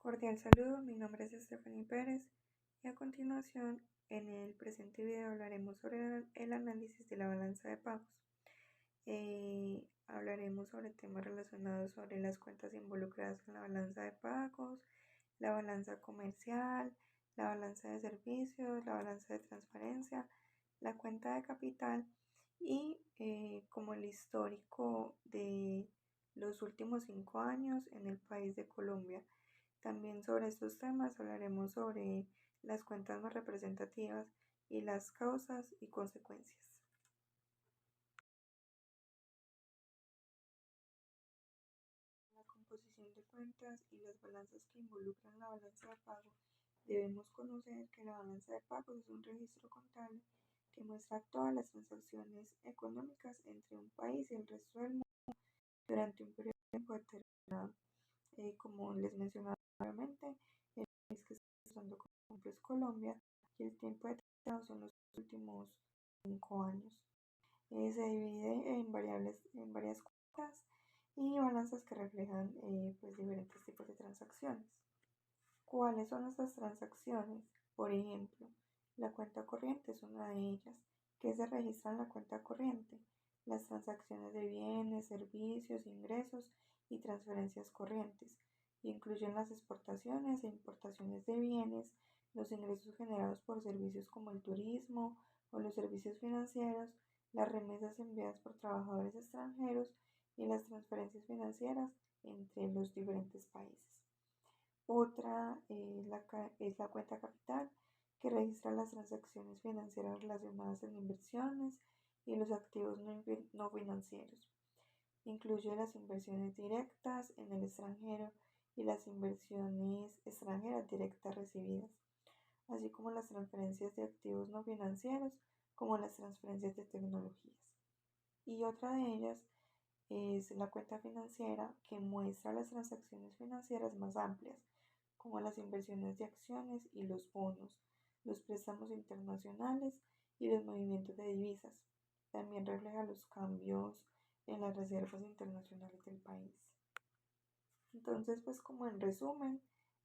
Cordial saludo, mi nombre es Stephanie Pérez y a continuación en el presente video hablaremos sobre el análisis de la balanza de pagos. Hablaremos sobre temas relacionados sobre las cuentas involucradas en la balanza de pagos, la balanza comercial, la balanza de servicios, la balanza de transparencia, la cuenta de capital y como el histórico de los últimos 5 años en el país de Colombia. También sobre estos temas hablaremos sobre las cuentas más representativas y las causas y consecuencias. La composición de cuentas y las balanzas que involucran la balanza de pago. Debemos conocer que la balanza de pagos es un registro contable que muestra todas las transacciones económicas entre un país y el resto del mundo durante un periodo de tiempo determinado. Como les mencionaba previamente, el país que está usando como ejemplo es Colombia y el tiempo determinado son los últimos 5 años. Se divide en varias cuentas y balanzas que reflejan pues diferentes tipos de transacciones. ¿Cuáles son estas transacciones? Por ejemplo, la cuenta corriente es una de ellas. ¿Qué se registra en la cuenta corriente? Las transacciones de bienes, servicios, ingresos y transferencias corrientes. Incluyen las exportaciones e importaciones de bienes, los ingresos generados por servicios como el turismo o los servicios financieros, las remesas enviadas por trabajadores extranjeros y las transferencias financieras entre los diferentes países. Otra es la cuenta capital, que registra las transacciones financieras relacionadas en inversiones y los activos no financieros. Incluye las inversiones directas en el extranjero y las inversiones extranjeras directas recibidas, así como las transferencias de activos no financieros, como las transferencias de tecnologías. Y otra de ellas es la cuenta financiera, que muestra las transacciones financieras más amplias, como las inversiones de acciones y los bonos, los préstamos internacionales y los movimientos de divisas. También refleja los cambios en las reservas internacionales del país. Entonces, pues como en resumen,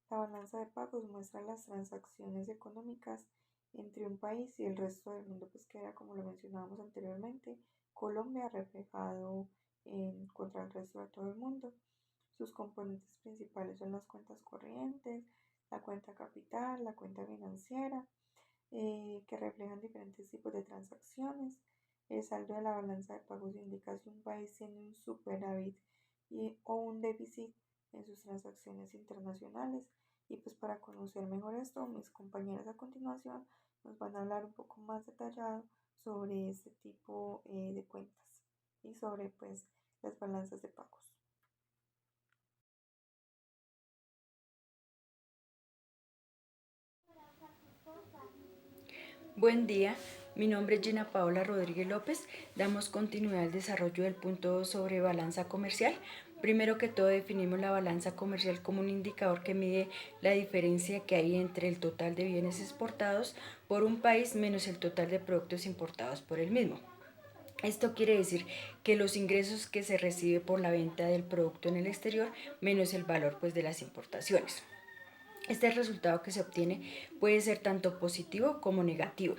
la balanza de pagos muestra las transacciones económicas entre un país y el resto del mundo, pues que era, como lo mencionábamos anteriormente, Colombia reflejado contra el resto de todo el mundo. Sus componentes principales son las cuentas corrientes, la cuenta capital, la cuenta financiera, que reflejan diferentes tipos de transacciones. El saldo de la balanza de pagos indica si un país tiene un superávit o un déficit en sus transacciones internacionales. Y pues para conocer mejor esto, mis compañeras a continuación nos van a hablar un poco más detallado sobre este tipo de cuentas y sobre pues las balanzas de pagos. Buen día, mi nombre es Gina Paola Rodríguez López. Damos continuidad al desarrollo del punto 2 sobre balanza comercial. Primero que todo, definimos la balanza comercial como un indicador que mide la diferencia que hay entre el total de bienes exportados por un país menos el total de productos importados por el mismo. Esto quiere decir que los ingresos que se recibe por la venta del producto en el exterior menos el valor pues, de las importaciones. Este resultado que se obtiene puede ser tanto positivo como negativo.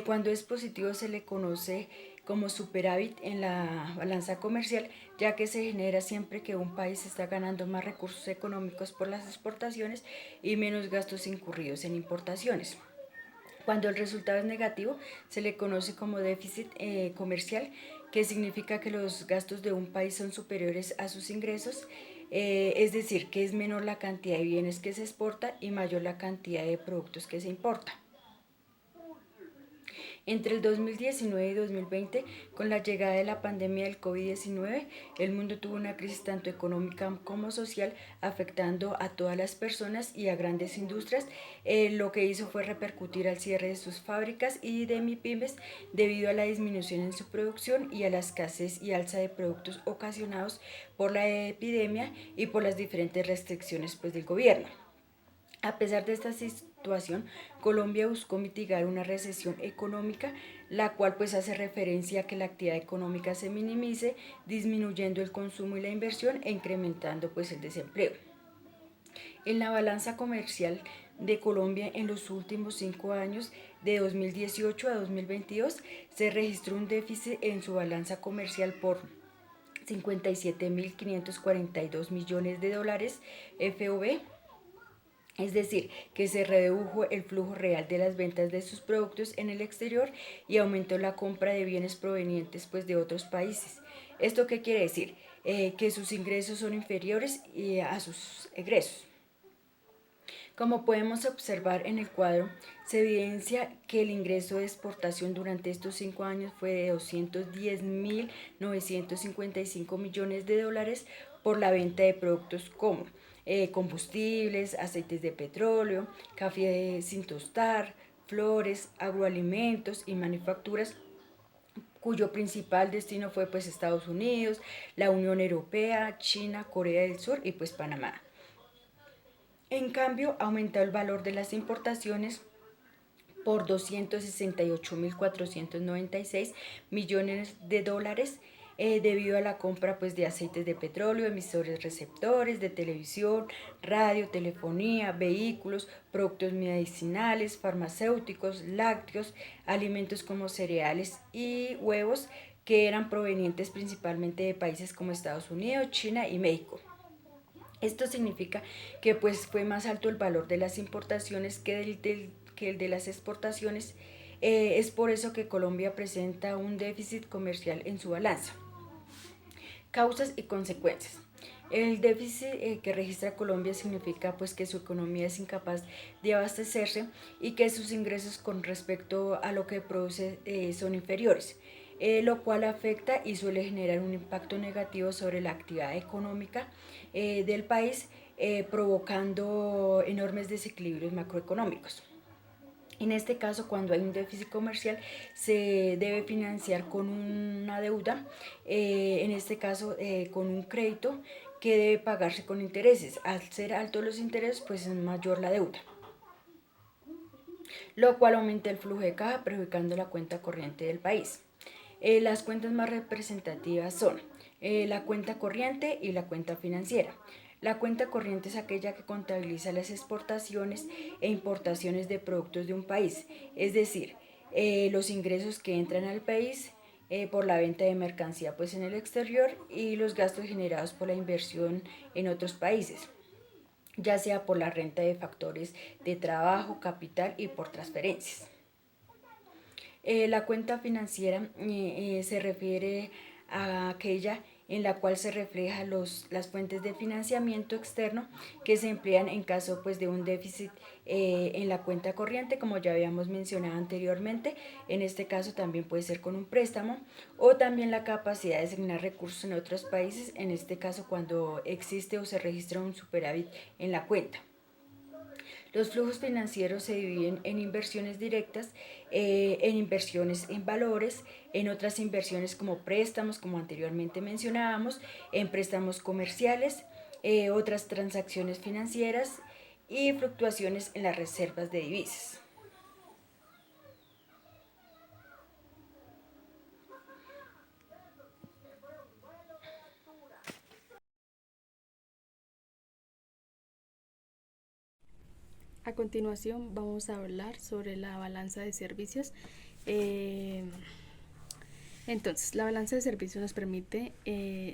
Cuando es positivo se le conoce como superávit en la balanza comercial, ya que se genera siempre que un país está ganando más recursos económicos por las exportaciones y menos gastos incurridos en importaciones. Cuando el resultado es negativo, se le conoce como déficit comercial, que significa que los gastos de un país son superiores a sus ingresos, es decir, que es menor la cantidad de bienes que se exporta y mayor la cantidad de productos que se importa. Entre el 2019 y 2020, con la llegada de la pandemia del COVID-19, el mundo tuvo una crisis tanto económica como social, afectando a todas las personas y a grandes industrias. Lo que hizo fue repercutir al cierre de sus fábricas y de MIPYMES debido a la disminución en su producción y a la escasez y alza de productos ocasionados por la epidemia y por las diferentes restricciones del gobierno. A pesar de esta situación, Colombia buscó mitigar una recesión económica, la cual hace referencia a que la actividad económica se minimice, disminuyendo el consumo y la inversión e incrementando el desempleo. En la balanza comercial de Colombia en los últimos 5 años, de 2018 a 2022, se registró un déficit en su balanza comercial por 57.542 millones de dólares FOB, es decir, que se redujo el flujo real de las ventas de sus productos en el exterior y aumentó la compra de bienes provenientes pues, de otros países. ¿Esto qué quiere decir? Que sus ingresos son inferiores a sus egresos. Como podemos observar en el cuadro, se evidencia que el ingreso de exportación durante estos 5 años fue de 210.955 millones de dólares por la venta de productos como combustibles, aceites de petróleo, café sin tostar, flores, agroalimentos y manufacturas, cuyo principal destino fue pues Estados Unidos, la Unión Europea, China, Corea del Sur y pues Panamá. En cambio, aumentó el valor de las importaciones por 268.496 millones de dólares debido a la compra pues, de aceites de petróleo, emisores receptores de televisión, radio, telefonía, vehículos, productos medicinales, farmacéuticos, lácteos, alimentos como cereales y huevos que eran provenientes principalmente de países como Estados Unidos, China y México. Esto significa que pues, fue más alto el valor de las importaciones que el de las exportaciones. Es por eso que Colombia presenta un déficit comercial en su balanza. Causas y consecuencias. El déficit que registra Colombia significa pues, que su economía es incapaz de abastecerse y que sus ingresos con respecto a lo que produce son inferiores. Lo cual afecta y suele generar un impacto negativo sobre la actividad económica del país, provocando enormes desequilibrios macroeconómicos. En este caso, cuando hay un déficit comercial, se debe financiar con una deuda, en este caso con un crédito que debe pagarse con intereses. Al ser altos los intereses, pues es mayor la deuda, lo cual aumenta el flujo de caja, perjudicando la cuenta corriente del país. Las cuentas más representativas son la cuenta corriente y la cuenta financiera. La cuenta corriente es aquella que contabiliza las exportaciones e importaciones de productos de un país, es decir, los ingresos que entran al país por la venta de mercancía pues, en el exterior y los gastos generados por la inversión en otros países, ya sea por la renta de factores de trabajo, capital y por transferencias. La cuenta financiera se refiere a aquella en la cual se reflejan las fuentes de financiamiento externo que se emplean en caso pues, de un déficit en la cuenta corriente, como ya habíamos mencionado anteriormente. En este caso también puede ser con un préstamo o también la capacidad de asignar recursos en otros países, en este caso cuando existe o se registra un superávit en la cuenta. Los flujos financieros se dividen en inversiones directas, en inversiones en valores, en otras inversiones como préstamos, como anteriormente mencionábamos, en préstamos comerciales, otras transacciones financieras y fluctuaciones en las reservas de divisas. A continuación vamos a hablar sobre la balanza de servicios. Entonces, la balanza de servicios nos permite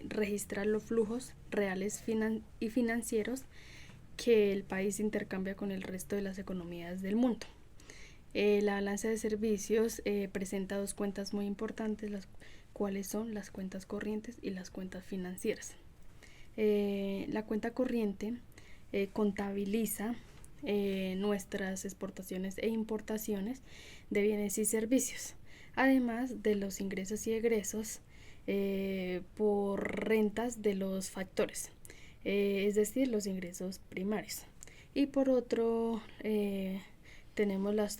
registrar los flujos reales y financieros que el país intercambia con el resto de las economías del mundo. La balanza de servicios presenta dos cuentas muy importantes, las cuales son las cuentas corrientes y las cuentas financieras. La cuenta corriente contabiliza nuestras exportaciones e importaciones de bienes y servicios, además de los ingresos y egresos por rentas de los factores, es decir, los ingresos primarios. Y por otro, tenemos las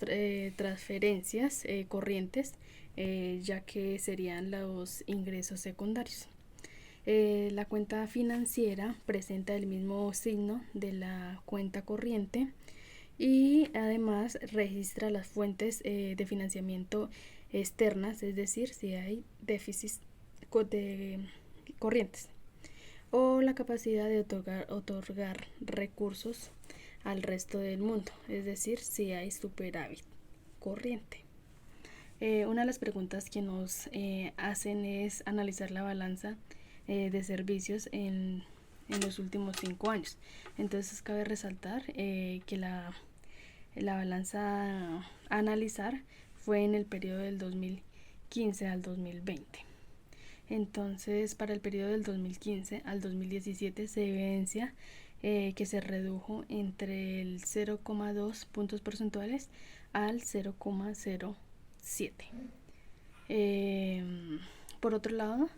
transferencias corrientes, ya que serían los ingresos secundarios. La cuenta financiera presenta el mismo signo de la cuenta corriente y además registra las fuentes de financiamiento externas, es decir, si hay déficits corrientes, o la capacidad de otorgar recursos al resto del mundo, es decir, si hay superávit corriente. Una de las preguntas que nos hacen es analizar la balanza de servicios en los últimos 5 años. Entonces cabe resaltar que la balanza a analizar fue en el periodo del 2015 al 2020. Entonces, para el periodo del 2015 al 2017 se evidencia que se redujo entre el 0,2 puntos porcentuales al 0,07. Por otro lado,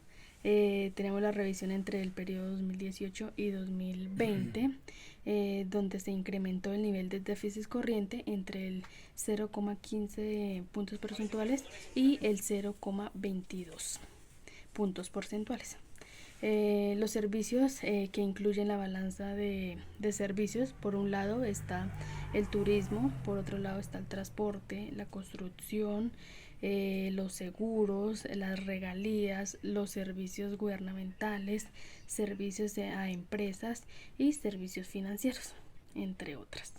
tenemos la revisión entre el periodo 2018 y 2020, donde se incrementó el nivel de déficit corriente entre el 0,15 puntos porcentuales y el 0,22 puntos porcentuales. Los servicios que incluyen la balanza de servicios, por un lado está el turismo, por otro lado está el transporte, la construcción, los seguros, las regalías, los servicios gubernamentales, servicios a empresas y servicios financieros, entre otras.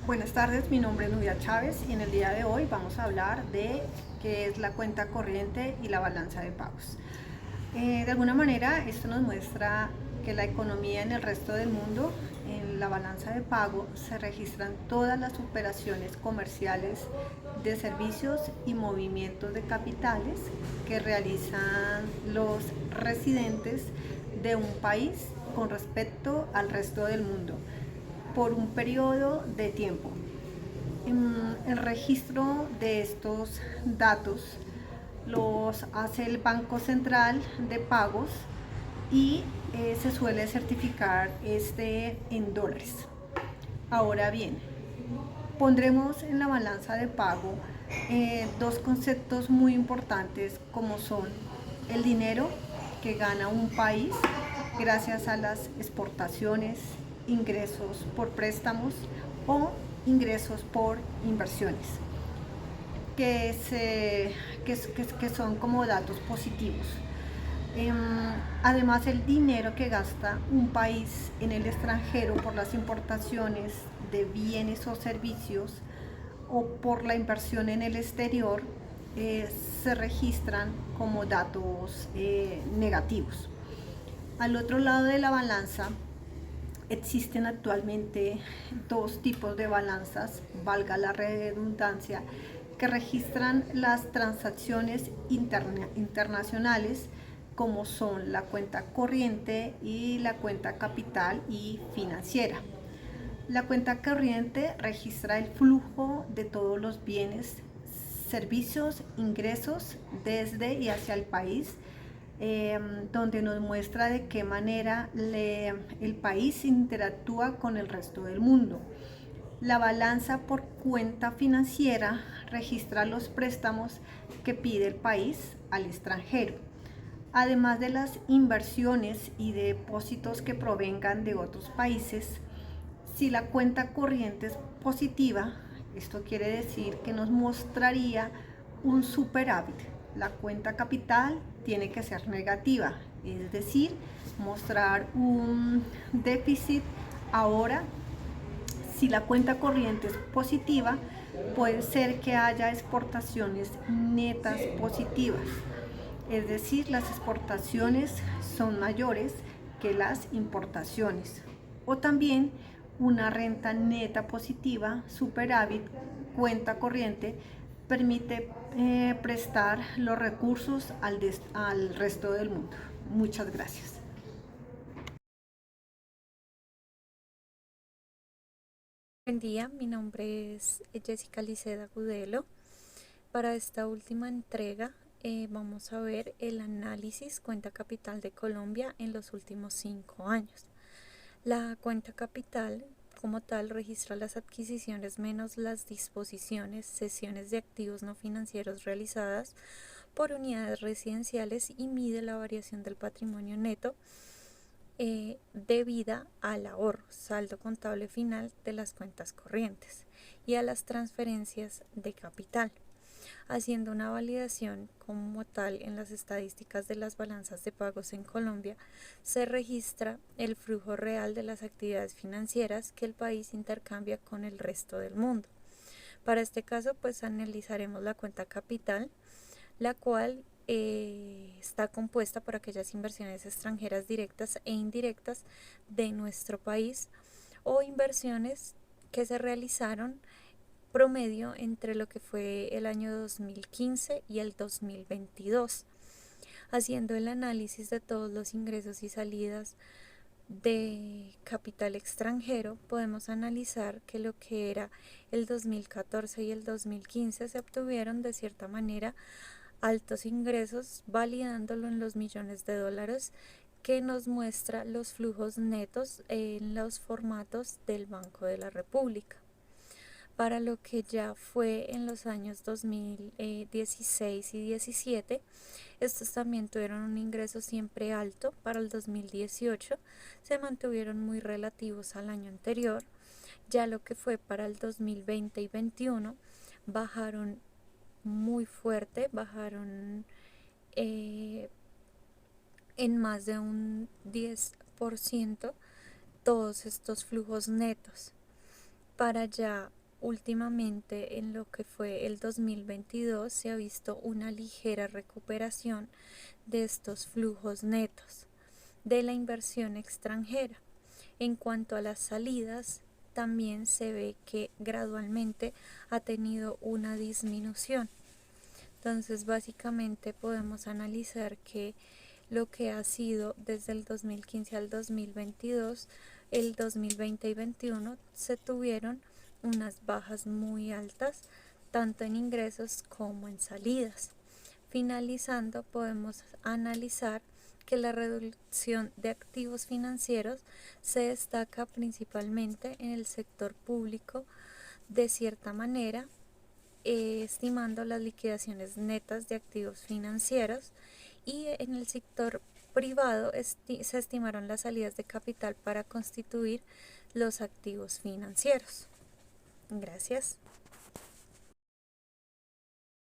Buenas tardes, mi nombre es Nubia Chávez y en el día de hoy vamos a hablar de qué es la cuenta corriente y la balanza de pagos. De alguna manera esto nos muestra que la economía en el resto del mundo, en la balanza de pago, se registran todas las operaciones comerciales de servicios y movimientos de capitales que realizan los residentes de un país con respecto al resto del mundo por un periodo de tiempo. El registro de estos datos los hace el Banco Central de Pagos y se suele certificar en dólares. Ahora bien, pondremos en la balanza de pago dos conceptos muy importantes como son el dinero que gana un país gracias a las exportaciones, ingresos por préstamos o ingresos por inversiones, que son como datos positivos. Además, el dinero que gasta un país en el extranjero por las importaciones de bienes o servicios o por la inversión en el exterior se registran como datos negativos. Al otro lado de la balanza existen actualmente dos tipos de balanzas, valga la redundancia, que registran las transacciones internacionales, como son la cuenta corriente y la cuenta capital y financiera. La cuenta corriente registra el flujo de todos los bienes, servicios, ingresos desde y hacia el país, donde nos muestra de qué manera el país interactúa con el resto del mundo. La balanza por cuenta financiera registra los préstamos que pide el país al extranjero, además de las inversiones y depósitos que provengan de otros países. Si la cuenta corriente es positiva, esto quiere decir que nos mostraría un superávit. La cuenta capital tiene que ser negativa, es decir, mostrar un déficit. Ahora, si la cuenta corriente es positiva, puede ser que haya exportaciones netas positivas, es decir, las exportaciones son mayores que las importaciones. O también una renta neta positiva, superávit, cuenta corriente, permite prestar los recursos al resto del mundo. Muchas gracias. Buen día, mi nombre es Jessica Liceda Gudelo. Para esta última entrega vamos a ver el análisis cuenta capital de Colombia en los últimos 5 años. La cuenta capital como tal registra las adquisiciones menos las disposiciones, cesiones de activos no financieros realizadas por unidades residenciales y mide la variación del patrimonio neto debida al ahorro, saldo contable final de las cuentas corrientes y a las transferencias de capital. Haciendo una validación como tal en las estadísticas de las balanzas de pagos en Colombia, se registra el flujo real de las actividades financieras que el país intercambia con el resto del mundo. Para este caso, pues analizaremos la cuenta capital, la cual está compuesta por aquellas inversiones extranjeras directas e indirectas de nuestro país o inversiones que se realizaron promedio entre lo que fue el año 2015 y el 2022. Haciendo el análisis de todos los ingresos y salidas de capital extranjero, podemos analizar que lo que era el 2014 y el 2015 se obtuvieron de cierta manera altos ingresos, validándolo en los millones de dólares que nos muestra los flujos netos en los formatos del Banco de la República. Para lo que ya fue en los años 2016 y 17, estos también tuvieron un ingreso siempre alto. Para el 2018 se mantuvieron muy relativos al año anterior. Ya lo que fue para el 2020 y 2021 bajaron muy fuerte, bajaron en más de un 10% todos estos flujos netos. Para ya últimamente en lo que fue el 2022 se ha visto una ligera recuperación de estos flujos netos de la inversión extranjera. En cuanto a las salidas, también se ve que gradualmente ha tenido una disminución. Entonces, básicamente podemos analizar que lo que ha sido desde el 2015 al 2022, el 2020 y 2021 se tuvieron unas bajas muy altas, tanto en ingresos como en salidas. Finalizando, podemos analizar que la reducción de activos financieros se destaca principalmente en el sector público, de cierta manera, estimando las liquidaciones netas de activos financieros, y en el sector privado se estimaron las salidas de capital para constituir los activos financieros. Gracias.